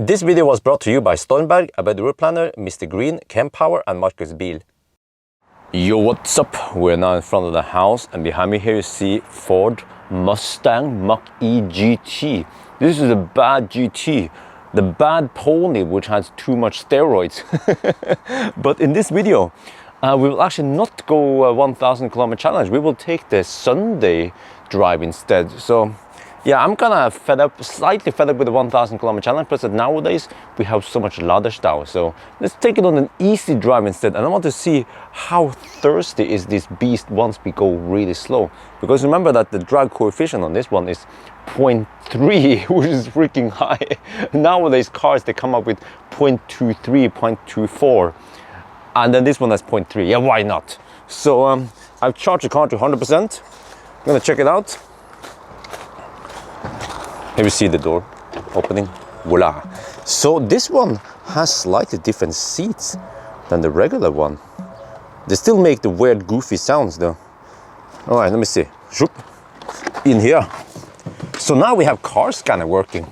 This video was brought to you by Stormberg, a better route planner, MisterGreen, Kempower and Marcus Bil. Yo, what's up? We're now in front of the house and behind me here you see Ford Mustang Mach-E GT. This is a bad GT, the bad pony which has too much steroids. But in this video, we will actually not go a 1000 kilometer challenge. We will take the Sunday drive instead. So yeah, I'm kind of slightly fed up with the 1000 kilometer challenge, plus that nowadays we have so much Ladestau. So let's take it on an easy drive instead. And I want to see how thirsty is this beast once we go really slow. Because remember that the drag coefficient on this one is 0.3, which is freaking high. Nowadays cars, they come up with 0.23, 0.24. And then this one has 0.3. Yeah, why not? So I've charged the car to 100%. I'm gonna check it out. Here we see the door opening. Voila. So this one has slightly different seats than the regular one. They still make the weird goofy sounds though. All right, let me see. Shoop. In here. So now we have car scanner working.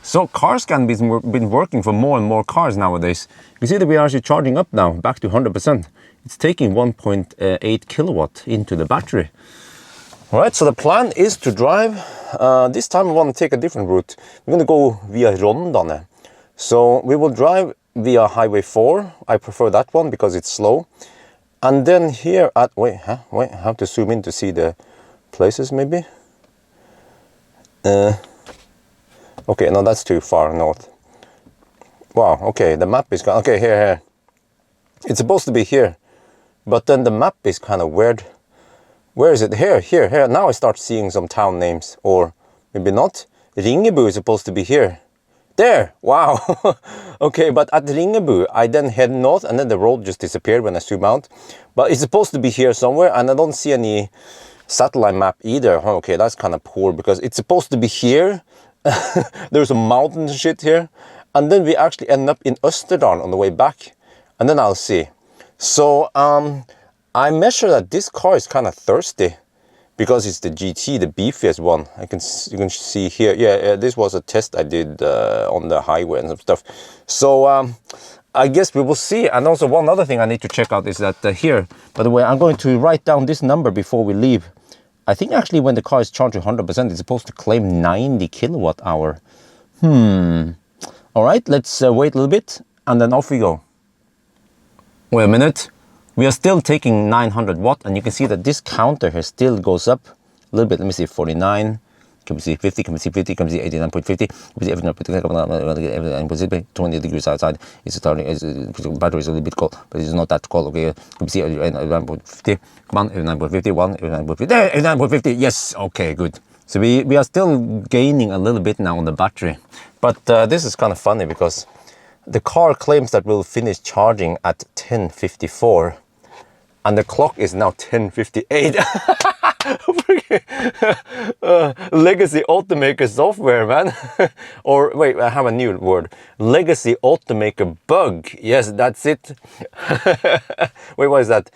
So car scan has been working for more and more cars nowadays. You see that we are actually charging up now, back to 100%. It's taking 1.8 kilowatt into the battery. All right, so the plan is to drive. This time we want to take a different route. We're going to go via Rondane. So we will drive via Highway 4. I prefer that one because it's slow. And then here at, wait, I have to zoom in to see the places maybe. Okay, no, that's too far north. Wow, okay, the map is, okay, here. It's supposed to be here, but then the map is kind of weird. Where is it? Here. Now I start seeing some town names, or maybe not. Ringebu is supposed to be here. There, wow. Okay, but at Ringebu, I then head north and then the road just disappeared when I zoom out. But it's supposed to be here somewhere and I don't see any satellite map either. Okay, that's kind of poor because it's supposed to be here. There's a mountain shit here. And then we actually end up in Østerdalen on the way back. And then I'll see. So, I measure that this car is kind of thirsty because it's the GT, the beefiest one. You can see here. Yeah, this was a test I did on the highway and some stuff. So I guess we will see. And also one other thing I need to check out is that here, by the way, I'm going to write down this number before we leave. I think actually when the car is charged to 100%, it's supposed to claim 90 kilowatt hour. All right, let's wait a little bit and then off we go. Wait a minute. We are still taking 900 watt and you can see that this counter here still goes up a little bit. Let me see, 49, can we see 50, can we see 50, can we see 89.50, can we see 89.50, 20 degrees outside. It's starting, the battery is a little bit cold, but it's not that cold, okay. Can we see 89.50, come on, 89.50, 89.50, there, 89.50, yes, okay, good. So we are still gaining a little bit now on the battery. But this is kind of funny because the car claims that we'll finish charging at 10:54. And the clock is now 10:58. Legacy automaker software, man. Or wait, I have a new word. Legacy automaker bug. Yes, that's it. Wait, what is that?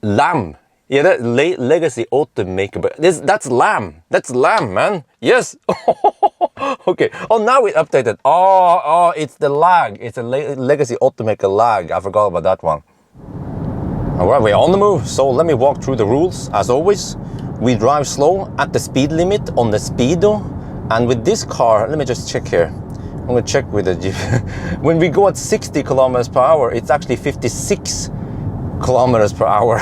Lamb. Yeah, that legacy automaker bug. That's lamb. That's lamb, man. Yes. Okay. Oh, now it updated. Oh, it's the lag. It's a legacy automaker lag. I forgot about that one. Alright, we're on the move, so let me walk through the rules. As always, we drive slow at the speed limit on the speedo. And with this car, let me just check here. I'm gonna check with the Jeep. When we go at 60 kilometers per hour, it's actually 56 kilometers per hour.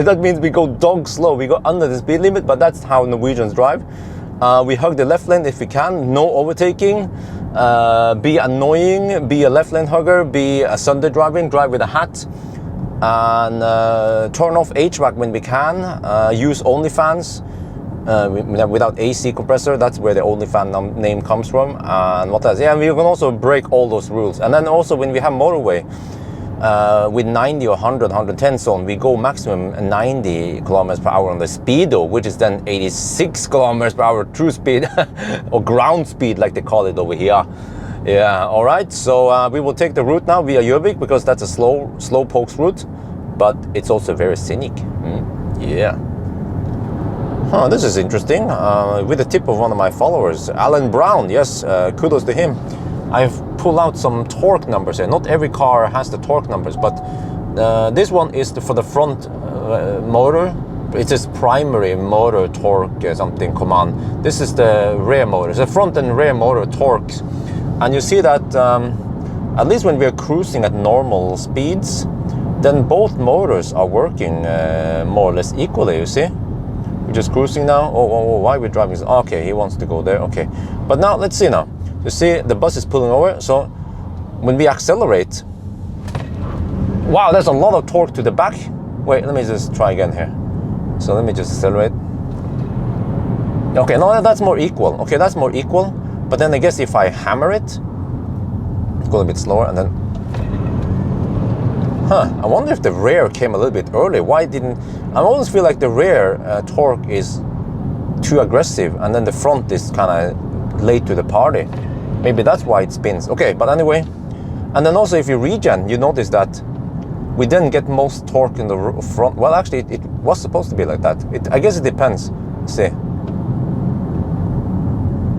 That means we go dog slow. We go under the speed limit, but that's how Norwegians drive. We hug the left lane if we can, no overtaking. Be annoying, be a left lane hugger, be a Sunday driving, drive with a hat, and turn off HVAC when we can, use OnlyFans without AC compressor. That's where the OnlyFans name comes from. And what else? Yeah, we can also break all those rules. And then also when we have motorway, with 90 or 100, 110 zone, we go maximum 90 kilometers per hour on the speedo, which is then 86 kilometers per hour true speed or ground speed like they call it over here. Yeah, all right, so we will take the route now via Gjøvik because that's a slow pokes route, but it's also very scenic. Yeah. Oh, this is interesting. With the tip of one of my followers, Alan Brown. Yes, kudos to him. I've pulled out some torque numbers here. Not every car has the torque numbers, but this one is for the front motor. It says primary motor torque something command. This is the rear motor. The front and rear motor torques. And you see that at least when we're cruising at normal speeds, then both motors are working more or less equally, you see? We're just cruising now. Oh, why are we driving? Okay, he wants to go there. Okay. But now, let's see now. You see, the bus is pulling over. So when we accelerate, wow, there's a lot of torque to the back. Wait, let me just try again here. So let me just accelerate. Okay, no, that's more equal. Okay, that's more equal. But then I guess if I hammer it, go a bit slower and then, I wonder if the rear came a little bit early. Why didn't, I always feel like the rear torque is too aggressive and then the front is kind of late to the party. Maybe that's why it spins. Okay, but anyway. And then also if you regen, you notice that we then get most torque in the front. Well, actually, it was supposed to be like that. I guess it depends. See.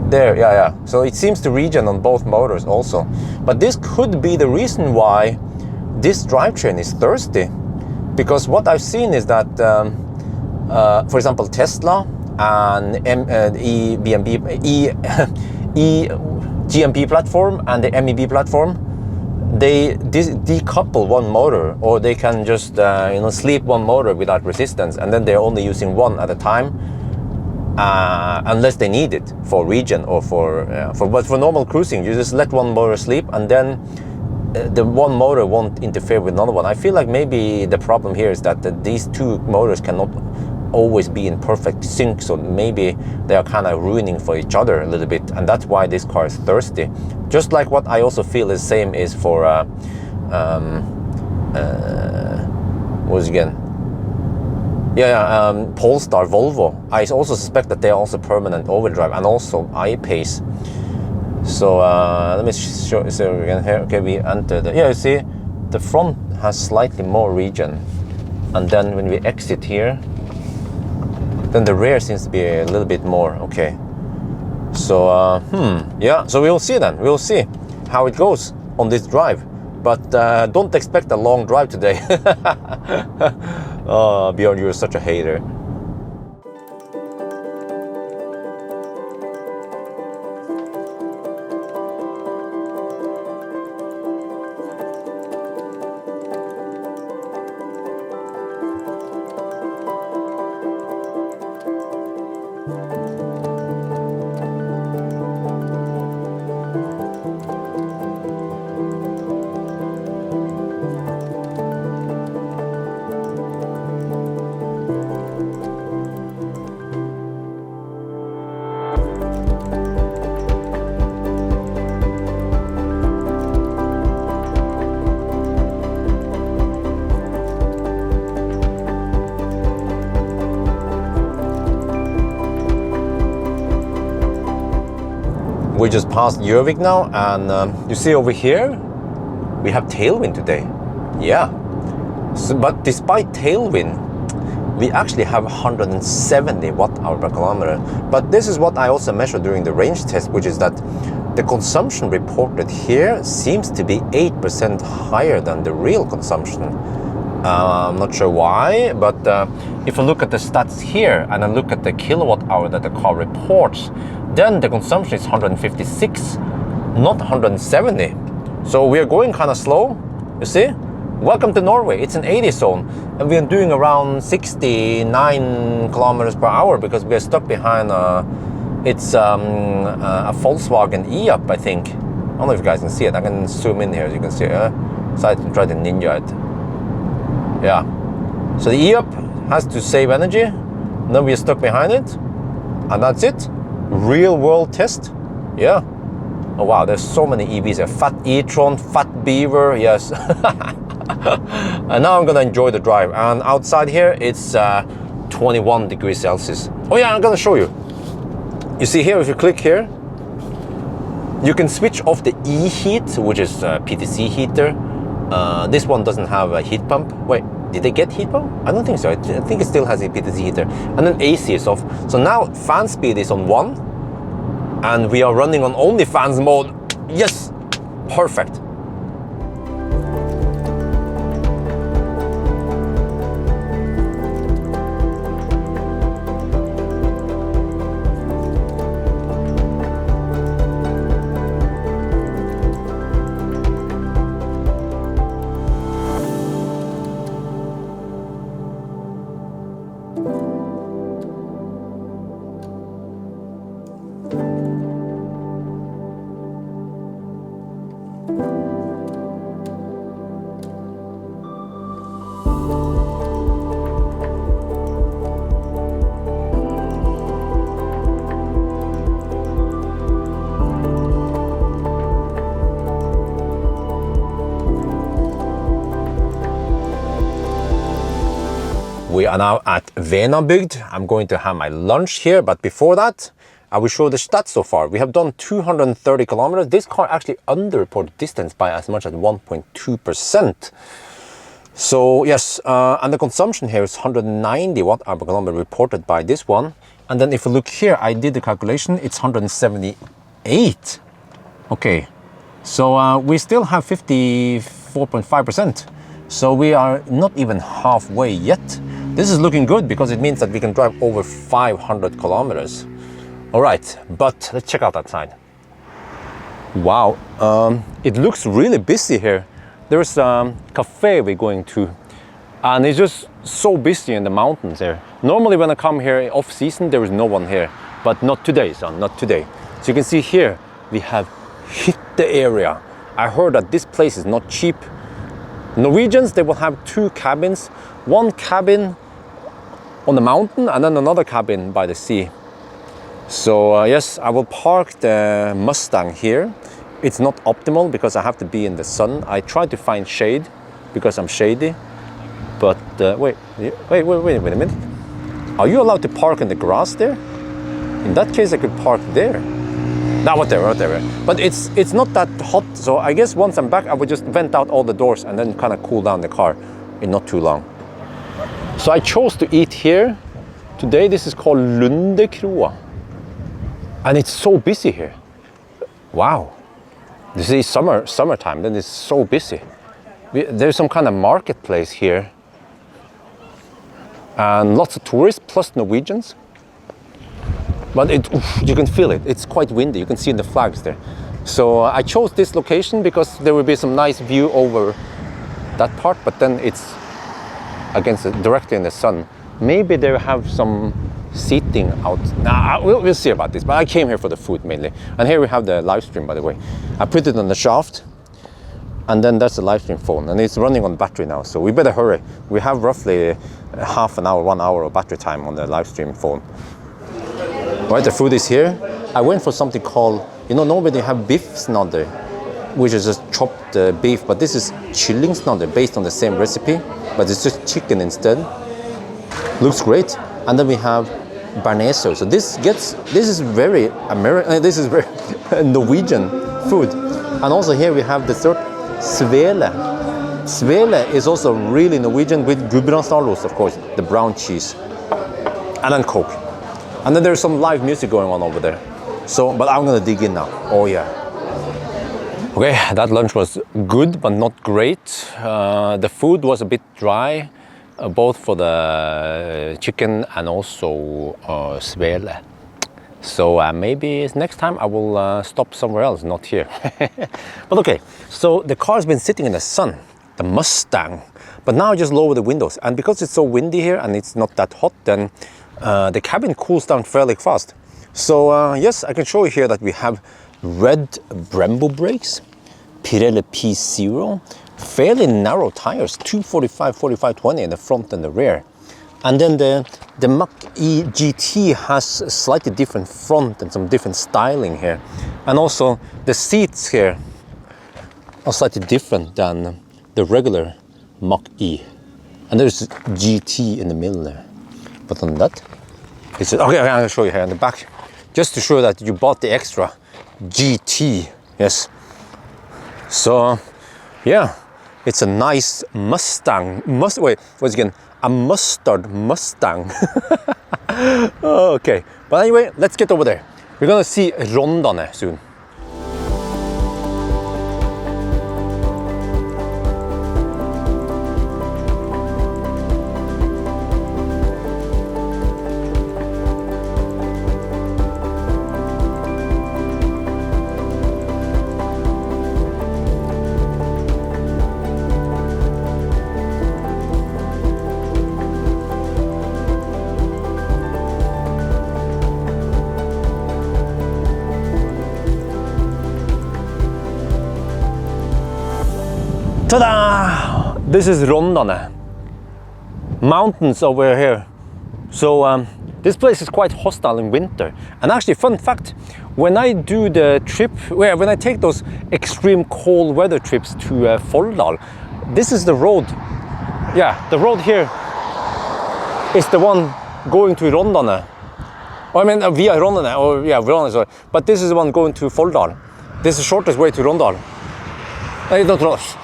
There, yeah. So it seems to regen on both motors also. But this could be the reason why this drivetrain is thirsty. Because what I've seen is that, for example, Tesla and GMP platform and the MEB platform, they decouple one motor, or they can just sleep one motor without resistance, and then they're only using one at a time, unless they need it for regen or but for normal cruising, you just let one motor sleep, and then the one motor won't interfere with another one. I feel like maybe the problem here is that these two motors cannot always be in perfect sync, so maybe they are kind of ruining for each other a little bit, and that's why this car is thirsty. Just like what I also feel the same is for what was it again? Polestar, Volvo. I also suspect that they are also permanent overdrive and also I-Pace. So let me show again here. Okay, we enter the, you see the front has slightly more regen, and then when we exit here, then the rear seems to be a little bit more. Okay, so yeah, so we'll see then. We'll see how it goes on this drive, but don't expect a long drive today. Oh, Bjørn, you're such a hater. We just passed Gjøvik now, and you see over here, we have tailwind today. Yeah, so, but despite tailwind, we actually have 170 watt-hour per kilometer. But this is what I also measured during the range test, which is that the consumption reported here seems to be 8% higher than the real consumption. I'm not sure why, but if I look at the stats here and I look at the kilowatt hour that the car reports, then the consumption is 156, not 170. So we are going kind of slow, you see? Welcome to Norway. It's an 80 zone, and we are doing around 69 kilometers per hour because we are stuck behind it's a Volkswagen e-Up, I think. I don't know if you guys can see it. I can zoom in here, as you can see. So I can try to ninja it. Yeah. So the e-Up has to save energy. Then we are stuck behind it, and that's it. Real world test. Yeah. Oh wow, there's so many EVs here. Fat e-tron, Fat Beaver, yes. And now I'm gonna enjoy the drive. And outside here, it's 21 degrees Celsius. Oh yeah, I'm gonna show you. You see here, if you click here, you can switch off the e-heat, which is a PTC heater. This one doesn't have a heat pump. Wait, Did they get heat pump? I don't think so. I think it still has a PTZ heater. And then AC is off. So now fan speed is on 1. And we are running on only fans mode. Yes, perfect. We are now at Venabygd. I'm going to have my lunch here, but before that, I will show the stats so far. We have done 230 kilometers. This car actually underreported distance by as much as 1.2%. So yes, and the consumption here is 190 watt-hour per kilometer reported by this one. And then if you look here, I did the calculation, it's 178. Okay, so we still have 54.5%. So we are not even halfway yet. This is looking good because it means that we can drive over 500 kilometers. All right, but let's check out that side. Wow, it looks really busy here. There's a cafe we're going to, and it's just so busy in the mountains here. Normally when I come here off season, there is no one here, but not today, son, not today. So you can see here, we have hit the area. I heard that this place is not cheap. Norwegians, they will have 2 cabins, one cabin on the mountain and then another cabin by the sea. So yes, I will park the Mustang here. It's not optimal because I have to be in the sun. I tried to find shade because I'm shady, but wait a minute. Are you allowed to park in the grass there? In that case, I could park there. No, whatever. But it's not that hot, so I guess once I'm back, I would just vent out all the doors and then kind of cool down the car in not too long. So I chose to eat here today. This is called Lundekroa, and it's so busy here. Wow, this is summertime. Then it's so busy. There's some kind of marketplace here, and lots of tourists plus Norwegians. But you can feel it. It's quite windy. You can see the flags there. So I chose this location because there will be some nice view over that part, but then it's directly in the sun. Maybe they have some seating out. Nah, we'll see about this. But I came here for the food mainly. And here we have the live stream, by the way. I put it on the shaft, and then that's the live stream phone, and it's running on battery now. So we better hurry. We have roughly half an hour, 1 hour of battery time on the live stream phone. Right, the food is here. I went for something called, normally they have beef snodder, which is just chopped beef, but this is chilling snodder based on the same recipe, but it's just chicken instead. Looks great. And then we have Barneso. So this is very American, this is very Norwegian food. And also here we have dessert, svele. Svele is also really Norwegian with gudbrandsdalost, of course, the brown cheese. And then Coke. And then there's some live music going on over there. So, but I'm gonna dig in now. Oh yeah. Okay, that lunch was good, but not great. The food was a bit dry, both for the chicken and also svele. So maybe next time I will stop somewhere else, not here. But okay, so the car's been sitting in the sun, the Mustang. But now I just lower the windows. And because it's so windy here and it's not that hot, then the cabin cools down fairly fast. So yes, I can show you here that we have red Brembo brakes, Pirelli P0, fairly narrow tires, 245, 45, 20 in the front and the rear. And then the Mach-E GT has a slightly different front and some different styling here. And also the seats here are slightly different than the regular Mach-E. And there's GT in the middle there. But on that, it's okay, I'm gonna show you here in the back, just to show that you bought the extra GT. Yes. So, yeah, It's a nice Mustang. Wait, what's again? A mustard Mustang. Okay, but anyway, let's get over there. We're gonna see Rondane soon. Ta-da! This is Rondane. Mountains over here. So this place is quite hostile in winter. And actually, fun fact, when I do the trip, when I take those extreme cold weather trips to Folldal, this is the road. Yeah, the road here is the one going to Rondane. I mean, via Rondane, or yeah, Rondane, sorry. But this is the one going to Folldal. This is the shortest way to Rondal. Not Ross.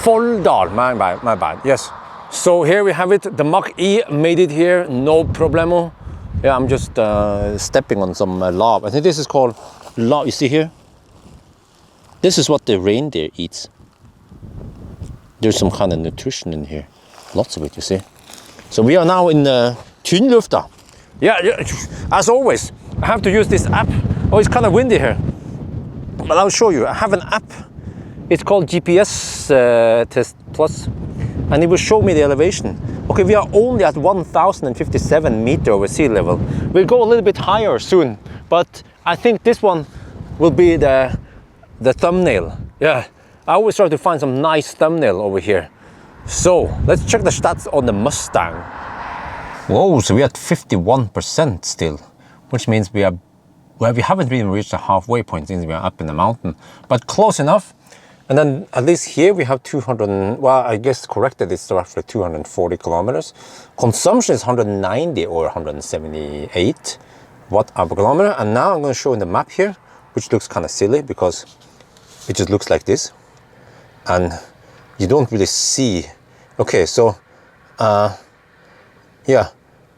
Folldal, my bad, yes. So here we have it, the Mach-E made it here, no problemo. Yeah, I'm just stepping on some lava. I think this is called lava, you see here? This is what the reindeer eats. There's some kind of nutrition in here. Lots of it, you see. So we are now in Tynnlufta. Yeah, as always, I have to use this app. Oh, it's kind of windy here. But I'll show you, I have an app. It's called GPS Test Plus, and it will show me the elevation. Okay, we are only at 1,057 meters over sea level. We'll go a little bit higher soon, but I think this one will be the thumbnail. Yeah, I always try to find some nice thumbnail over here. So let's check the stats on the Mustang. Whoa, so we're at 51% still, which means we haven't even reached the halfway point since we are up in the mountain, but close enough. And then at least here we have 200, well, I guess corrected, it's roughly 240 kilometers. Consumption is 190 or 178 watt-hour per kilometer. And now I'm going to show in the map here, which looks kind of silly because it just looks like this. And you don't really see. Okay, so, yeah.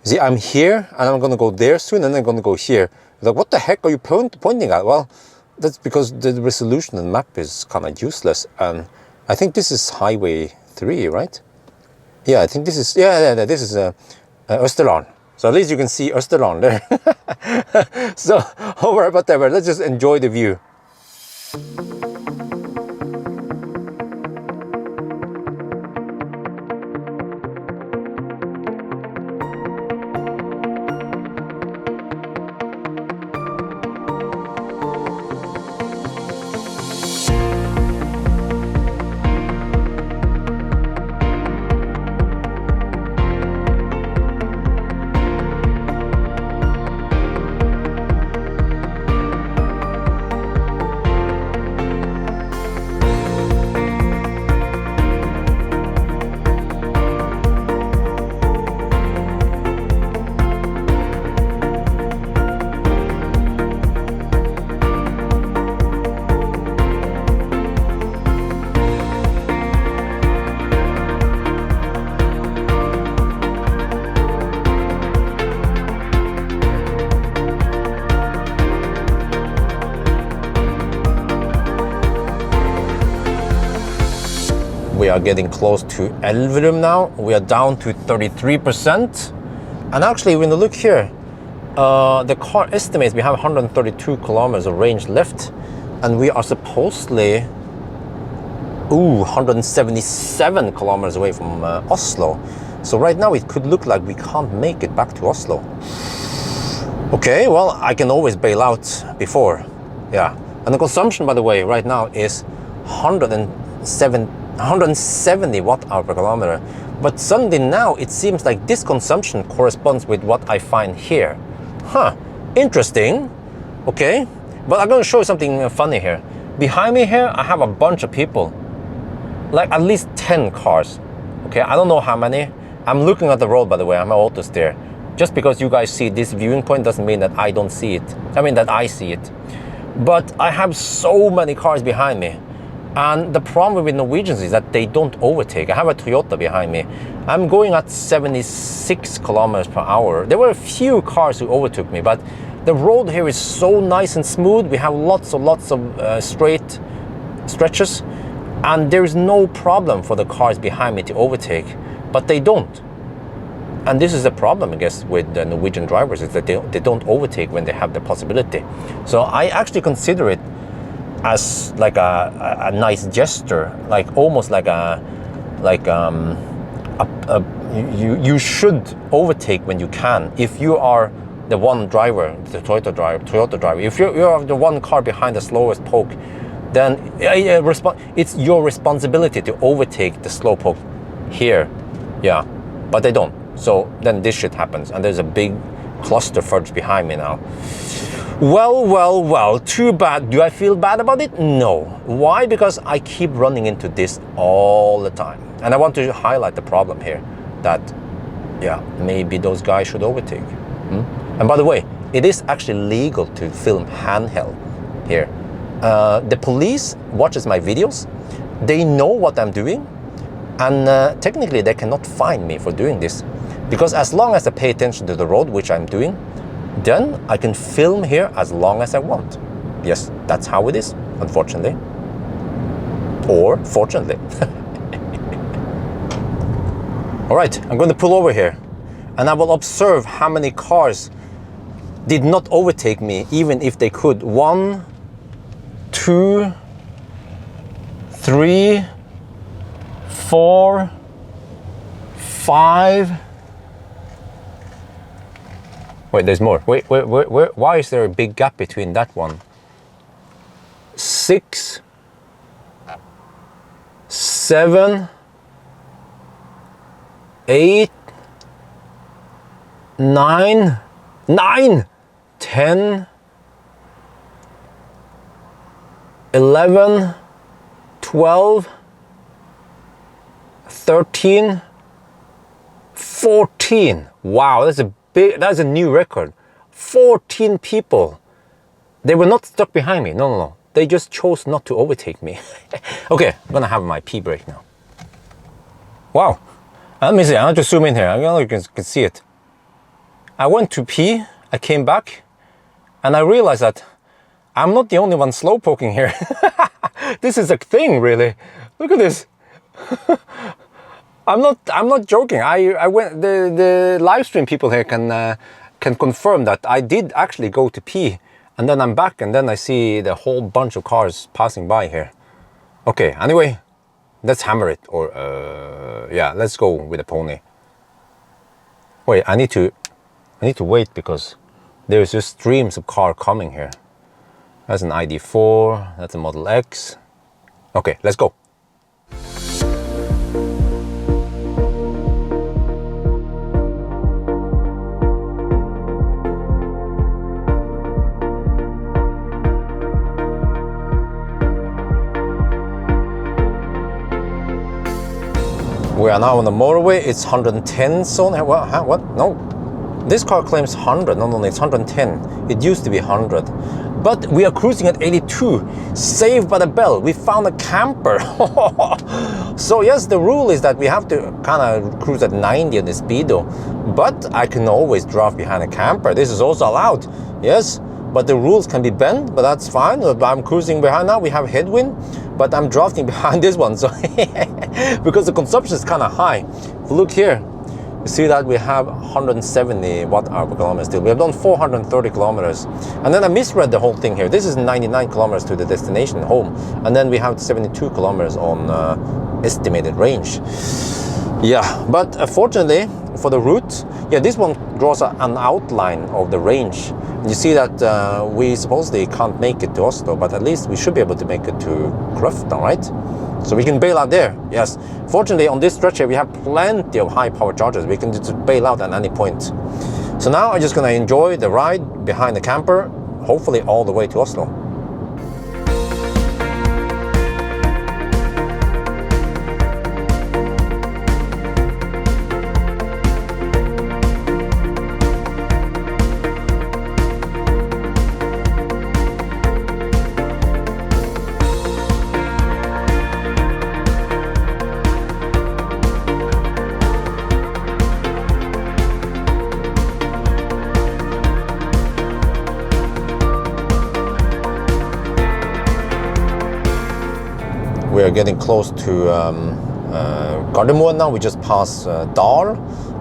See, I'm here and I'm going to go there soon and then I'm going to go here. Like, what the heck are you pointing at? Well, that's because the resolution on the map is kind of useless. And I think this is Highway 3, right? Yeah, I think this is, this is Österland. So at least you can see Österland there. So, whatever, let's just enjoy the view. We are getting close to Elverum now. We are down to 33%. And actually, when you look here, the car estimates we have 132 kilometers of range left. And we are supposedly 177 kilometers away from Oslo. So right now it could look like we can't make it back to Oslo. Okay, well, I can always bail out before. Yeah. And the consumption, by the way, right now is 170 watt-hour per kilometer. But suddenly now it seems like this consumption corresponds with what I find here. Huh, interesting. Okay, but I'm gonna show you something funny here. Behind me here, I have a bunch of people. Like at least 10 cars. Okay, I don't know how many. I'm looking at the road, by the way, I'm an auto steer. Just because you guys see this viewing point doesn't mean that I don't see it. I mean that I see it. But I have so many cars behind me. And the problem with Norwegians is that they don't overtake. I have a Toyota behind me. I'm going at 76 kilometers per hour. There were a few cars who overtook me, but the road here is so nice and smooth. We have lots of straight stretches, and there's no problem for the cars behind me to overtake, but they don't. And this is the problem, I guess, with the Norwegian drivers, is that they don't overtake when they have the possibility. So I actually consider it as like a nice gesture, like almost like you should overtake when you can. If you are the one driver, the Toyota driver, if you're the one car behind the slowest poke, then it's your responsibility to overtake the slow poke here. Yeah, but they don't. So then this shit happens, and there's a big cluster fudge behind me now. Well, too bad. Do I feel bad about it? No. Why? Because I keep running into this all the time. And I want to highlight the problem here, that, yeah, maybe those guys should overtake. And by the way, it is actually legal to film handheld here. The police watches my videos. They know what I'm doing. And technically, they cannot fine me for doing this. Because as long as I pay attention to the road, which I'm doing, then I can film here as long as I want. Yes, that's how it is, unfortunately. Or fortunately. All right, I'm going to pull over here, and I will observe how many cars did not overtake me, even if they could. 1, 2, 3, 4, 5. Wait, there's more. Wait, why is there a big gap between that one? 6, 7, 8, 9, 10, 11, 12, 13, 14. Wow, that's a new record. 14 people. They were not stuck behind me. No. They just chose not to overtake me. Okay, I'm gonna have my pee break now. Wow. Let me see. I'll just zoom in here. I don't know if you can see it. I went to pee. I came back, and I realized that I'm not the only one slow poking here. This is a thing, really. Look at this. I'm not joking. I went, the live stream people here can confirm that I did actually go to pee, and then I'm back, and then I see the whole bunch of cars passing by here. Okay, anyway, let's hammer it, or yeah, let's go with the pony. Wait, I need to wait, because there's just streams of car coming here. That's an ID4, that's a Model X. Okay, let's go. We are now on the motorway. It's 110 zone. What? No. This car claims 100. No, it's 110. It used to be 100. But we are cruising at 82. Saved by the bell. We found a camper. So yes, the rule is that we have to kind of cruise at 90 on the speedo. But I can always drive behind a camper. This is also allowed. Yes. But the rules can be bent, but that's fine. I'm cruising behind now. We have headwind, but I'm drafting behind this one. So because the consumption is kind of high. If you look here, you see that we have 170 watt-hour per kilometer still. We have done 430 kilometers. And then I misread the whole thing here. This is 99 kilometers to the destination home. And then we have 72 kilometers on estimated range. Yeah, but fortunately for the route, yeah, this one draws an outline of the range. And you see that we supposedly can't make it to Oslo, but at least we should be able to make it to Krøfta, right? So we can bail out there, yes. Fortunately, on this stretch here, we have plenty of high power chargers. We can just bail out at any point. So now I'm just gonna enjoy the ride behind the camper, hopefully all the way to Oslo. We are getting close to Gardermoen now. We just passed Dal,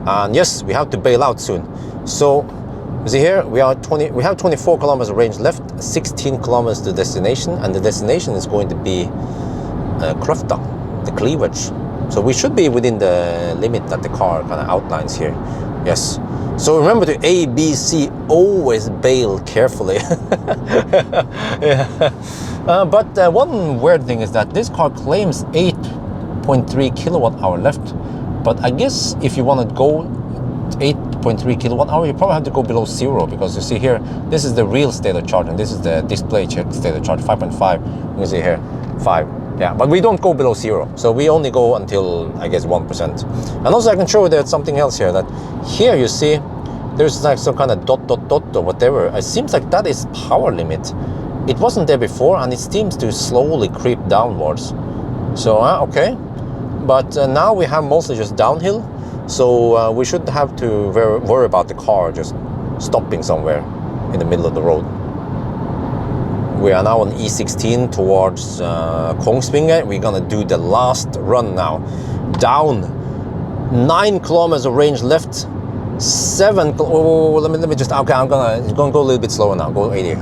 and yes, we have to bail out soon. So you see here, we have 24 kilometers of range left, 16 kilometers to destination, and the destination is going to be Kløfta, the cleavage. So we should be within the limit that the car kind of outlines here. Yes. So remember to A, B, C, always bail carefully. Yeah. But one weird thing is that this car claims 8.3 kilowatt hour left. But I guess if you want to go 8.3 kilowatt hour, you probably have to go below 0, because you see here, this is the real state of charge and this is the display state of charge, 5.5. You can see here, 5. Yeah, but we don't go below 0, so we only go until, I guess, 1%. And also I can show you there's something else here, that here you see there's like some kind of dot or whatever. It seems like that is power limit. It wasn't there before, and it seems to slowly creep downwards. So okay, but now we have mostly just downhill, so we shouldn't have to worry about the car just stopping somewhere in the middle of the road. We are now on E16 towards Kongsvinger. We're gonna do the last run now. Down, 9 kilometers of range left. 7. Oh, let me just. Okay, I'm gonna go a little bit slower now. Go 80.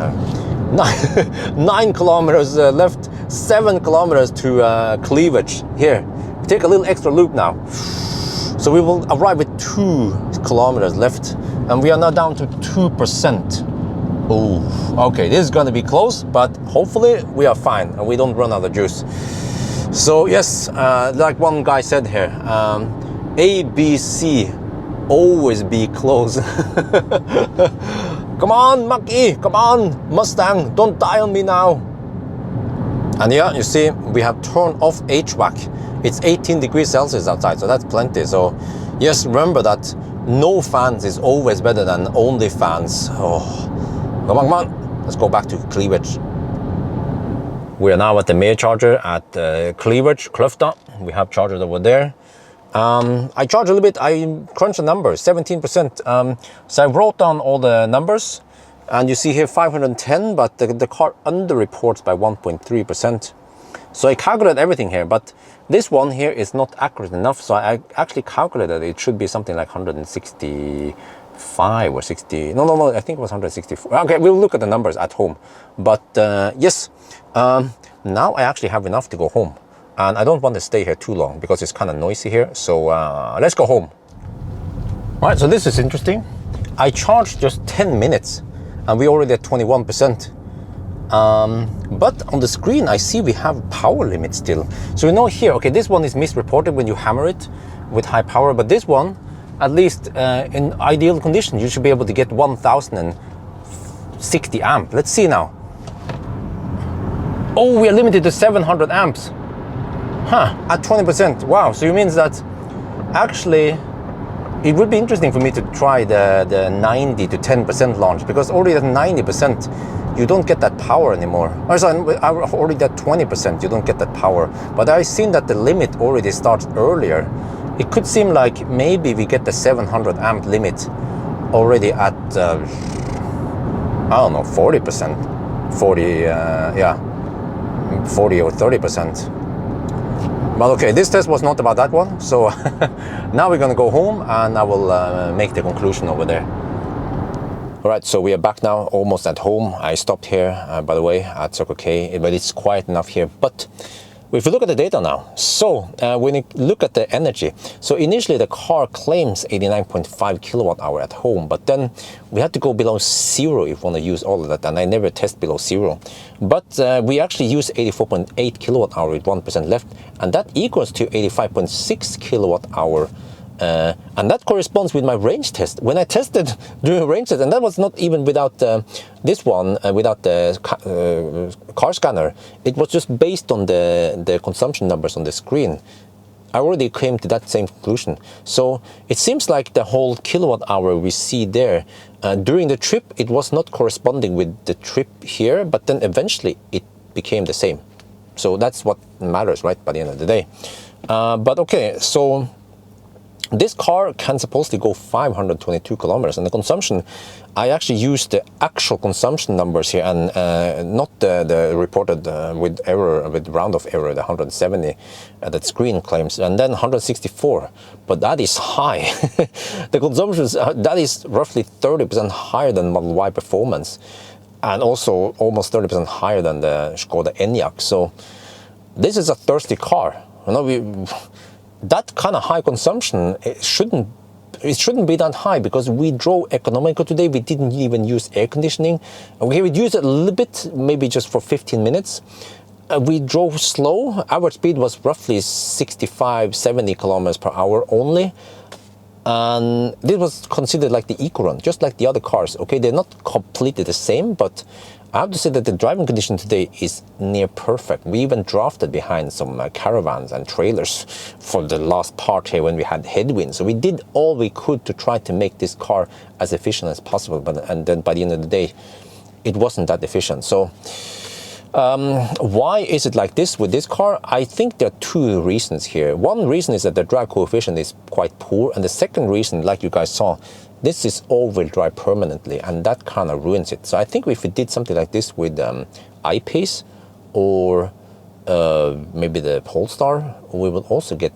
9 kilometers left. 7 kilometers to cleavage. Here, take a little extra loop now. So we will arrive with 2 kilometers left, and we are now down to 2%. Oh, okay, this is gonna be close, but hopefully we are fine and we don't run out of juice. So yes, like one guy said here, A, B, C, always be close. Come on, Mach-E, come on, Mustang, don't die on me now. And yeah, you see, we have turned off HVAC. It's 18 degrees Celsius outside, so that's plenty. So yes, remember that no fans is always better than only fans. Oh. Come on, come on, let's go back to cleavage. We are now at the main charger at cleavage, Kløfta. We have chargers over there. I charge a little bit, I crunch the numbers, 17%. So I wrote down all the numbers, and you see here 510, but the car underreports by 1.3%. So I calculate everything here, but this one here is not accurate enough, so I actually calculated it should be something like 165 or 60. No, I think it was 164. Okay, we'll look at the numbers at home. But yes, now I actually have enough to go home. And I don't want to stay here too long because it's kind of noisy here. So let's go home. All right, so this is interesting. I charged just 10 minutes and we're already at 21%. But on the screen, I see we have power limit still. So you know here, okay, this one is misreported when you hammer it with high power, but this one, at least in ideal condition, you should be able to get 1060 amp. Let's see now. Oh, we are limited to 700 amps. Huh, at 20%. Wow, so it means that actually it would be interesting for me to try the 90 to 10% launch, because already at 90%, you don't get that power anymore. Or sorry, already at 20%, you don't get that power. But I've seen that the limit already starts earlier. It could seem like maybe we get the 700 amp limit already at, I don't know, 40%. 40 or 30%. But okay, this test was not about that one. So now we're gonna go home and I will make the conclusion over there. All right, so we are back now, almost at home. I stopped here, by the way, at Circle K, but it's quiet enough here. But if we look at the data now, so when you look at the energy, so initially the car claims 89.5 kilowatt hour at home, but then we had to go below 0 if we want to use all of that, and I never test below 0. But we actually use 84.8 kilowatt hour with 1% left, and that equals to 85.6 kilowatt hour. And that corresponds with my range test. When I tested during range test, and that was not even without this one, without the car scanner, it was just based on the consumption numbers on the screen. I already came to that same conclusion. So it seems like the whole kilowatt hour we see there, during the trip, it was not corresponding with the trip here, but then eventually it became the same. So that's what matters, right, by the end of the day. But okay, so This car can supposedly go 522 kilometers, and the consumption, I actually used the actual consumption numbers here, and not the reported with error, with round-off error, the 170 that screen claims, and then 164. But that is high. The consumption that is roughly 30% higher than Model Y performance, and also almost 30% higher than the Skoda Enyaq. So this is a thirsty car. You know, that kind of high consumption, it shouldn't be that high, because we drove economical today. We didn't even use air conditioning. We would use it a little bit, maybe just for 15 minutes. We drove slow. Average speed was roughly 65-70 kilometers per hour only. And this was considered like the eco-run, just like the other cars. Okay, they're not completely the same, but I have to say that the driving condition today is near perfect. We even drafted behind some caravans and trailers for the last part here when we had headwinds. So we did all we could to try to make this car as efficient as possible. And then by the end of the day, it wasn't that efficient. So why is it like this with this car? I think there are two reasons here. One reason is that the drag coefficient is quite poor. And the second reason, like you guys saw, this is all-wheel drive permanently, and that kind of ruins it. So I think if we did something like this with I-Pace or maybe the Polestar, we will also get...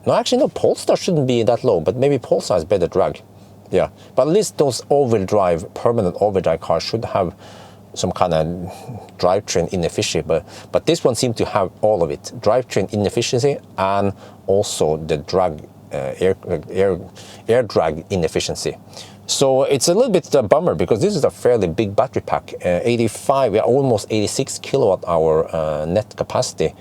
No, actually, no, Polestar shouldn't be that low, but maybe Polestar has better drag. Yeah, but at least those all-wheel drive, permanent all-wheel drive cars should have some kind of drivetrain inefficiency, but this one seemed to have all of it: drivetrain inefficiency and also the drag, air drag inefficiency. So it's a little bit a bummer, because this is a fairly big battery pack, 85, yeah, almost 86 kilowatt hour net capacity,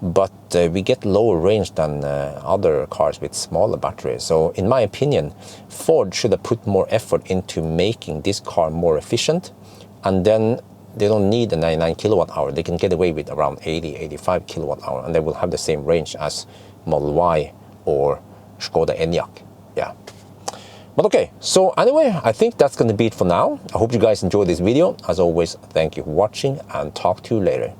but we get lower range than other cars with smaller batteries. So in my opinion, Ford should have put more effort into making this car more efficient, and then they don't need a 99 kilowatt hour. They can get away with around 80-85 kilowatt hour, and they will have the same range as Model Y or Skoda Enyaq. Yeah. But okay, so anyway, I think that's going to be it for now. I hope you guys enjoyed this video. As always, thank you for watching, and talk to you later.